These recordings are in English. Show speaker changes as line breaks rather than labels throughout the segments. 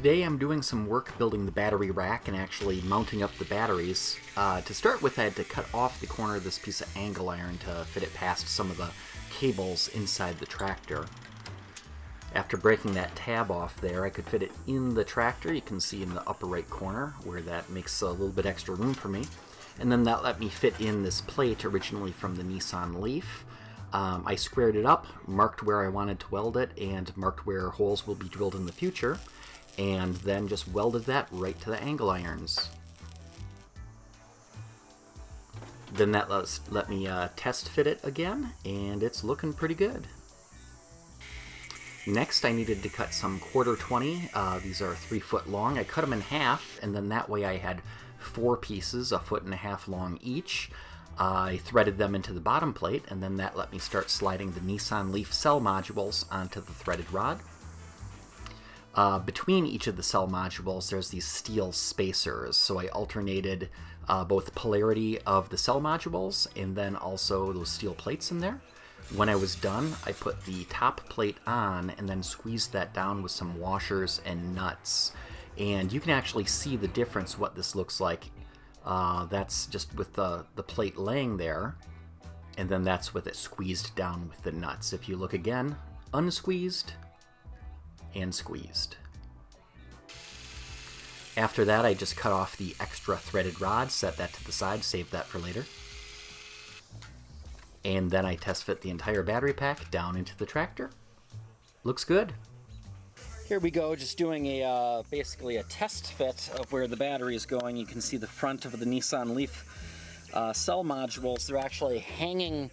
Today I'm doing some work building the battery rack and actually mounting up the batteries. To start with, I had to cut off the corner of this piece of angle iron to fit it past some of the cables inside the tractor. After breaking that tab off there, I could fit it in the tractor. You can see in the upper right corner where that makes a little bit extra room for me. And then that let me fit in this plate originally from the Nissan Leaf. I squared it up, marked where I wanted to weld it, and marked where holes will be drilled in the future, and then just welded that right to the angle irons. Then that let me test fit it again, and it's looking pretty good. Next, I needed to cut some 1/4-20. These are 3 foot long. I cut them in half, and then that way I had 4 pieces, 1.5 feet long each. I threaded them into the bottom plate, and then that let me start sliding the Nissan Leaf cell modules onto the threaded rod. Between each of the cell modules, there's these steel spacers, so I alternated both the polarity of the cell modules and then also those steel plates in there. When I was done, I put the top plate on and then squeezed that down with some washers and nuts. And you can actually see the difference what this looks like. That's just with the plate laying there, and then that's with it squeezed down with the nuts. If you look again, unsqueezed and squeezed. After that, I just cut off the extra threaded rod, set that to the side, save that for later. And then I test fit the entire battery pack down into the tractor. Looks good. Here we go, just doing a basically a test fit of where the battery is going. You can see the front of the Nissan Leaf cell modules. They're actually hanging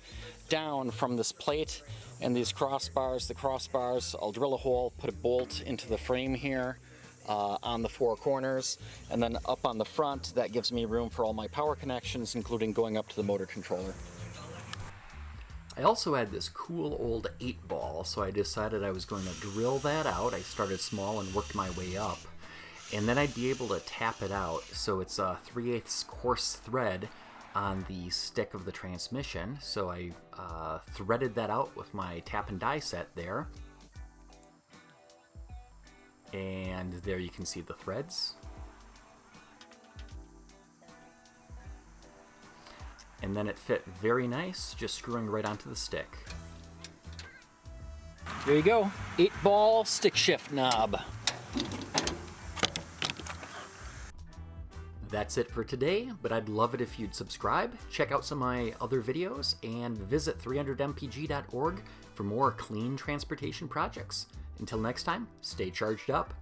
down from this plate and these crossbars. The crossbars, I'll drill a hole, put a bolt into the frame here on the 4 corners, and then up on the front, that gives me room for all my power connections, including going up to the motor controller. I also had this cool old 8-ball, so I decided I was going to drill that out. I started small and worked my way up, and then I'd be able to tap it out. So it's a 3/8 coarse thread on the stick of the transmission, so I threaded that out with my tap and die set there. And there you can see the threads. And then it fit very nice, just screwing right onto the stick. There you go, 8-ball stick shift knob. That's it for today, but I'd love it if you'd subscribe, check out some of my other videos, and visit 300mpg.org for more clean transportation projects. Until next time, stay charged up.